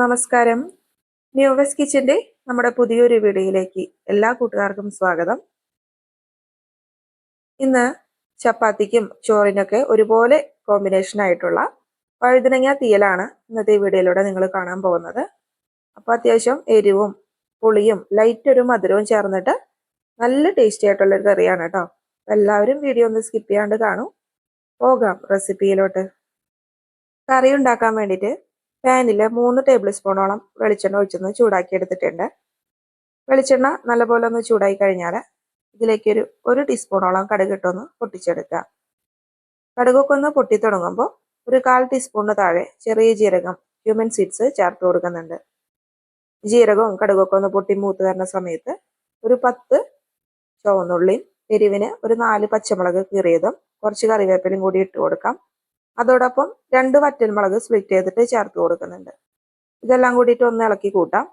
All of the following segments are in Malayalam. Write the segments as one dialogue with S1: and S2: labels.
S1: നമസ്കാരം. ന്യൂവെസ് കിച്ചന്റെ നമ്മുടെ പുതിയൊരു വീഡിയോയിലേക്ക് എല്ലാ കൂട്ടുകാർക്കും സ്വാഗതം. ഇന്ന് ചപ്പാത്തിക്കും ചോറിനൊക്കെ ഒരുപോലെ കോമ്പിനേഷൻ ആയിട്ടുള്ള വഴുതനങ്ങ തീയലാണ് ഇന്നത്തെ വീഡിയോയിലൂടെ നിങ്ങൾ കാണാൻ പോകുന്നത്. അപ്പോൾ അത്യാവശ്യം എരിവും പുളിയും ലൈറ്റ് ഒരു മധുരവും ചേർന്നിട്ട് നല്ല ടേസ്റ്റി ആയിട്ടുള്ള ഒരു കറിയാണ് കേട്ടോ. എല്ലാവരും വീഡിയോ ഒന്ന് സ്കിപ്പ് ചെയ്യാണ്ട് കാണൂ. പോകാം റെസിപ്പിയിലോട്ട്. കറി ഉണ്ടാക്കാൻ വേണ്ടിയിട്ട് പാനിൽ 3 ടേബിൾ സ്പൂണോളം വെളിച്ചെണ്ണ ഒഴിച്ചൊന്ന് ചൂടാക്കി എടുത്തിട്ടുണ്ട്. വെളിച്ചെണ്ണ നല്ലപോലെ ഒന്ന് ചൂടായി കഴിഞ്ഞാൽ ഇതിലേക്ക് ഒരു ടീസ്പൂണോളം കടുക് ഇട്ടൊന്ന് പൊട്ടിച്ചെടുക്കുക. കടുകൊക്കെ ഒന്ന് പൊട്ടി തുടങ്ങുമ്പോൾ ഒരു 1/4 ടീസ്പൂണിന് താഴെ ചെറിയ ജീരകം ക്യൂമൻ സീഡ്സ് ചേർത്ത് കൊടുക്കുന്നുണ്ട്. ജീരകവും കടുകൊക്കെ ഒന്ന് പൊട്ടി മൂത്ത് വരുന്ന സമയത്ത് ഒരു 10 ചുവന്നുള്ളിയും എരിവിന് ഒരു 4 പച്ചമുളക് കീറിയതും കുറച്ച് കറിവേപ്പിലയും കൂടി ഇട്ട് കൊടുക്കാം. അതോടൊപ്പം 2 വറ്റൽമുളക് സ്പ്ലിറ്റ് ചെയ്തിട്ട് ചേർത്ത് കൊടുക്കുന്നുണ്ട്. ഇതെല്ലാം കൂടിയിട്ട് ഒന്ന് ഇളക്കി കൂട്ടാം.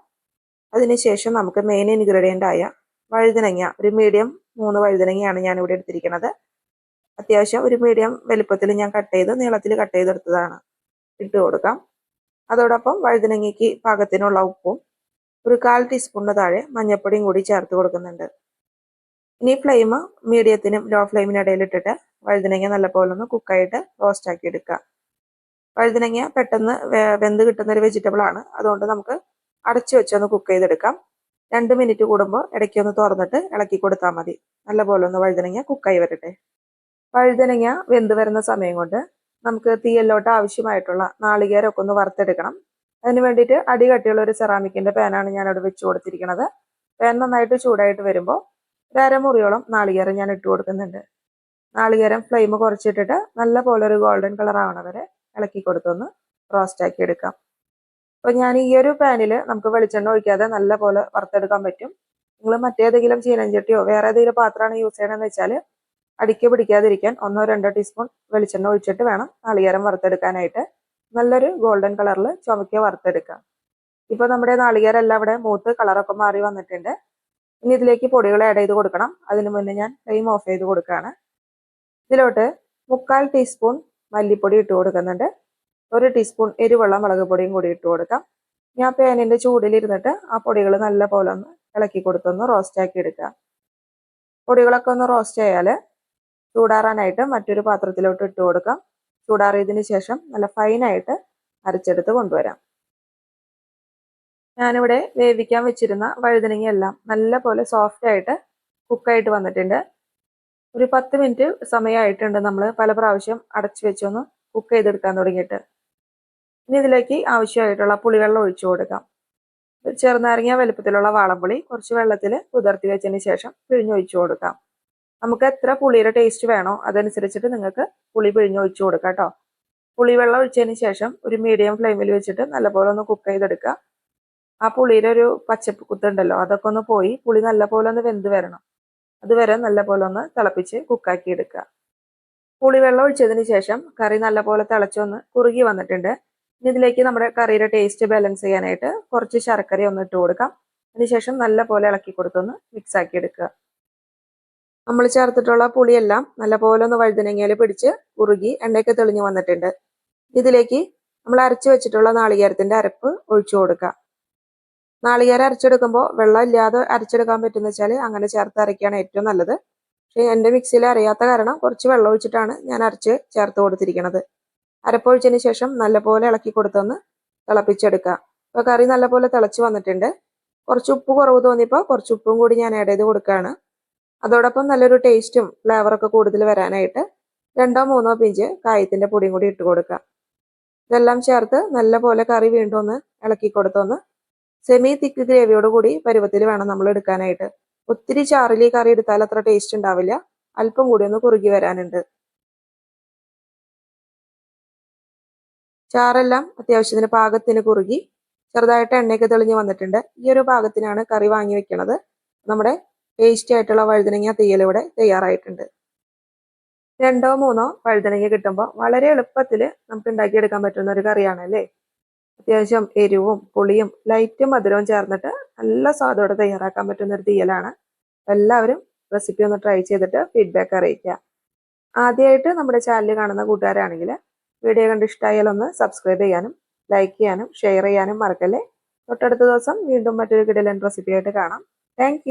S1: അതിനുശേഷം നമുക്ക് മെയിൻ ഇൻഗ്രീഡിയൻ്റ് ആയ വഴുതനങ്ങ, ഒരു മീഡിയം 3 വഴുതനങ്ങയാണ് ഞാനിവിടെ എടുത്തിരിക്കുന്നത്. അത്യാവശ്യം ഒരു മീഡിയം വലുപ്പത്തിൽ ഞാൻ കട്ട് ചെയ്ത് നീളത്തിൽ കട്ട് ചെയ്തെടുത്തതാണ്. ഇട്ട് കൊടുക്കാം. അതോടൊപ്പം വഴുതനങ്ങയ്ക്ക് പാകത്തിനുള്ള ഉപ്പും ഒരു 1/4 ടീസ്പൂണിന് താഴെ മഞ്ഞൾപ്പൊടിയും കൂടി ചേർത്ത് കൊടുക്കുന്നുണ്ട്. ഇനി ഫ്ലെയിം മീഡിയത്തിനും ലോ ഫ്ലെയിമിനിടയിൽ ഇട്ടിട്ട് വഴുതനങ്ങ നല്ലപോലെ ഒന്ന് കുക്കായിട്ട് റോസ്റ്റ് ആക്കി എടുക്കുക. വഴുതനങ്ങ പെട്ടെന്ന് വെന്ത് കിട്ടുന്ന ഒരു വെജിറ്റബിൾ ആണ്. അതുകൊണ്ട് നമുക്ക് അടച്ചു വെച്ചൊന്ന് കുക്ക് ചെയ്തെടുക്കാം. 2 മിനിറ്റ് കൂടുമ്പോൾ ഇടയ്ക്ക് ഒന്ന് തുറന്നിട്ട് ഇളക്കി കൊടുത്താൽ മതി. നല്ലപോലെ ഒന്ന് വഴുതനങ്ങ കുക്കായി വരട്ടെ. വഴുതനങ്ങ വെന്ത് വരുന്ന സമയം കൊണ്ട് നമുക്ക് തീയലിലോട്ട് ആവശ്യമായിട്ടുള്ള നാളികേരമൊക്കെ ഒന്ന് വറുത്തെടുക്കണം. അതിന് വേണ്ടിയിട്ട് അടി കട്ടിയുള്ള ഒരു സെറാമിക്കിന്റെ പാനാണ് ഞാനവിടെ വെച്ച് കൊടുത്തിരിക്കുന്നത്. പാൻ നന്നായിട്ട് ചൂടായിട്ട് വരുമ്പോൾ ഒരു അരമുറിയോളം നാളികേരം ഞാൻ ഇട്ട് കൊടുക്കുന്നുണ്ട്. നാളികേരം ഫ്ലെയിം കുറച്ചിട്ടിട്ട് നല്ല പോലെ ഒരു ഗോൾഡൻ കളർ ആവണ വരെ ഇളക്കി കൊടുത്തൊന്ന് റോസ്റ്റ് ആക്കി എടുക്കാം. അപ്പോൾ ഞാൻ ഈ ഒരു പാനിൽ നമുക്ക് വെളിച്ചെണ്ണ ഒഴിക്കാതെ നല്ല പോലെ വറുത്തെടുക്കാൻ പറ്റും. നിങ്ങൾ മറ്റേതെങ്കിലും ചീനച്ചട്ടിയോ വേറെ ഏതെങ്കിലും പാത്രമാണ് യൂസ് ചെയ്യണമെന്ന് വെച്ചാൽ അടിക്ക് പിടിക്കാതിരിക്കാൻ 1-2 ടീസ്പൂൺ വെളിച്ചെണ്ണ ഒഴിച്ചിട്ട് വേണം നാളികേരം വറുത്തെടുക്കാനായിട്ട്. നല്ലൊരു ഗോൾഡൻ കളറിൽ ചുമക്കി വറുത്തെടുക്കാം. ഇപ്പോൾ നമ്മുടെ നാളികേരം എല്ലാം ഇവിടെ മൂത്ത് കളറൊക്കെ മാറി വന്നിട്ടുണ്ട്. ഇനി ഇതിലേക്ക് പൊടികൾ ആഡ് ചെയ്ത് കൊടുക്കണം. അതിന് മുന്നേ ഞാൻ ഫ്ലെയിം ഓഫ് ചെയ്ത് കൊടുക്കുകയാണ്. ഇതിലോട്ട് 3/4 ടീസ്പൂൺ മല്ലിപ്പൊടി ഇട്ട് കൊടുക്കുന്നുണ്ട്. 1 ടീസ്പൂൺ എരിവുള്ള മുളക് പൊടിയും കൂടി ഇട്ട് കൊടുക്കാം. ഞാൻ പാനിന്റെ ചൂടിലിരുന്നിട്ട് ആ പൊടികൾ നല്ല പോലെ ഒന്ന് ഇളക്കി കൊടുത്തൊന്ന് റോസ്റ്റ് ആക്കി എടുക്കുക. പൊടികളൊക്കെ ഒന്ന് റോസ്റ്റ് ആയാൽ ചൂടാറാനായിട്ട് മറ്റൊരു പാത്രത്തിലോട്ട് ഇട്ട് കൊടുക്കാം. ചൂടാറിയതിന് ശേഷം നല്ല ഫൈനായിട്ട് അരച്ചെടുത്ത് കൊണ്ടുവരാം. ഞാനിവിടെ വേവിക്കാൻ വെച്ചിരുന്ന വഴുതനങ്ങയെല്ലാം നല്ല പോലെ സോഫ്റ്റ് ആയിട്ട് കുക്കായിട്ട് വന്നിട്ടുണ്ട്. ഒരു 10 മിനിറ്റ് സമയമായിട്ടുണ്ട് നമ്മൾ പല പ്രാവശ്യം അടച്ചു വെച്ചൊന്ന് കുക്ക് ചെയ്തെടുക്കാൻ തുടങ്ങിയിട്ട്. ഇനി ഇതിലേക്ക് ആവശ്യമായിട്ടുള്ള പുളിവെള്ളം ഒഴിച്ചു കൊടുക്കാം. ചെറുനാരങ്ങ വലുപ്പത്തിലുള്ള വാളംപുളി കുറച്ച് വെള്ളത്തിൽ കുതിർത്തി വെച്ചതിന് ശേഷം പിഴിഞ്ഞൊഴിച്ചു കൊടുക്കാം. നമുക്ക് എത്ര പുളിയുടെ ടേസ്റ്റ് വേണോ അതനുസരിച്ചിട്ട് നിങ്ങൾക്ക് പുളി പിഴിഞ്ഞൊഴിച്ചു കൊടുക്കാം കേട്ടോ. പുളിവെള്ളം ഒഴിച്ചതിന് ശേഷം ഒരു മീഡിയം ഫ്ലെയിമിൽ വെച്ചിട്ട് നല്ലപോലെ ഒന്ന് കുക്ക് ചെയ്തെടുക്കുക. ആ പുളിയുടെ ഒരു പച്ചപ്പ് കുത്തുണ്ടല്ലോ അതൊക്കെ ഒന്ന് പോയി പുളി നല്ലപോലെ ഒന്ന് വെന്ത് വരണം. അതുവരെ നല്ലപോലെ ഒന്ന് തിളപ്പിച്ച് കുക്കാക്കി എടുക്കുക. പുളിവെള്ളം ഒഴിച്ചതിന് ശേഷം കറി നല്ലപോലെ തിളച്ചൊന്ന് കുറുകി വന്നിട്ടുണ്ട്. ഇനി ഇതിലേക്ക് നമ്മുടെ കറിയുടെ ടേസ്റ്റ് ബാലൻസ് ചെയ്യാനായിട്ട് കുറച്ച് ശർക്കര ഒന്ന് ഇട്ട് കൊടുക്കാം. അതിനുശേഷം നല്ലപോലെ ഇളക്കി കൊടുത്തൊന്ന് മിക്സ് ആക്കി എടുക്കുക. നമ്മൾ ചേർത്തിട്ടുള്ള പുളിയെല്ലാം നല്ലപോലെ ഒന്ന് വഴുതനങ്ങയിൽ പിടിച്ച് കുറുകി എണ്ണയൊക്കെ തെളിഞ്ഞു വന്നിട്ടുണ്ട്. ഇതിലേക്ക് നമ്മൾ അരച്ചു വെച്ചിട്ടുള്ള നാളികേരത്തിന്റെ അരപ്പ് ഒഴിച്ചു കൊടുക്കുക. നാളികേരം അരച്ചെടുക്കുമ്പോൾ വെള്ളം ഇല്ലാതെ അരച്ചെടുക്കാൻ പറ്റുന്ന വെച്ചാൽ അങ്ങനെ ചേർത്ത് അരയ്ക്കുകയാണ് ഏറ്റവും നല്ലത്. പക്ഷേ എൻ്റെ മിക്സിയിൽ അറിയാത്ത കാരണം കുറച്ച് വെള്ളം ഒഴിച്ചിട്ടാണ് ഞാൻ അരച്ച് ചേർത്ത് കൊടുത്തിരിക്കുന്നത്. അരപ്പൊഴിച്ചതിന് ശേഷം നല്ലപോലെ ഇളക്കി കൊടുത്തൊന്ന് തിളപ്പിച്ചെടുക്കുക. അപ്പോൾ കറി നല്ലപോലെ തിളച്ച് വന്നിട്ടുണ്ട്. കുറച്ച് ഉപ്പ് കുറവ് തോന്നിയപ്പോൾ കുറച്ച് ഉപ്പും കൂടി ഞാൻ ആഡ് ചെയ്ത് കൊടുക്കുകയാണ്. അതോടൊപ്പം നല്ലൊരു ടേസ്റ്റും ഫ്ലേവറൊക്കെ കൂടുതൽ വരാനായിട്ട് 2-3 പിഞ്ച് കായത്തിൻ്റെ പൊടിയും കൂടി ഇട്ട് കൊടുക്കുക. ഇതെല്ലാം ചേർത്ത് നല്ലപോലെ കറി വീണ്ടും ഒന്ന് ഇളക്കി കൊടുത്തൊന്ന് സെമി തിക്ക് ഗ്രേവിയോട് കൂടി പരുവത്തിൽ വേണം നമ്മൾ എടുക്കാനായിട്ട്. ഒത്തിരി ചാറിൽ കറി എടുത്താൽ അത്ര ടേസ്റ്റ് ഉണ്ടാവില്ല. അല്പം കൂടി ഒന്ന് കുറുകി വരാനുണ്ട്. ചാറെല്ലാം അത്യാവശ്യത്തിന് പാകത്തിന് കുറുകി ചെറുതായിട്ട് എണ്ണയൊക്കെ തെളിഞ്ഞ് വന്നിട്ടുണ്ട്. ഈ ഒരു പാകത്തിനാണ് കറി വാങ്ങി വെക്കുന്നത്. നമ്മുടെ ടേസ്റ്റി ആയിട്ടുള്ള വഴുതനങ്ങ തീയൽ ഇവിടെ തയ്യാറായിട്ടുണ്ട്. 2-3 വഴുതനങ്ങ കിട്ടുമ്പോൾ വളരെ എളുപ്പത്തിൽ നമുക്ക് ഉണ്ടാക്കിയെടുക്കാൻ പറ്റുന്ന ഒരു കറിയാണ് അല്ലേ. അത്യാവശ്യം എരിവും പുളിയും ലൈറ്റ് മധുരവും ചേർന്നിട്ട് നല്ല സ്വാദോടെ തയ്യാറാക്കാൻ പറ്റുന്ന ഒരു തീയലാണ്. എല്ലാവരും റെസിപ്പി ഒന്ന് ട്രൈ ചെയ്തിട്ട് ഫീഡ്ബാക്ക് അറിയിക്കുക. ആദ്യമായിട്ട് നമ്മുടെ ചാനൽ കാണുന്ന കൂട്ടുകാരാണെങ്കിൽ വീഡിയോ കണ്ട് ഇഷ്ടമായാൽ ഒന്ന് സബ്സ്ക്രൈബ് ചെയ്യാനും ലൈക്ക് ചെയ്യാനും ഷെയർ ചെയ്യാനും മറക്കല്ലേ. തൊട്ടടുത്ത ദിവസം വീണ്ടും മറ്റൊരു കിടിലൻ റെസിപ്പി ആയിട്ട് കാണാം. താങ്ക്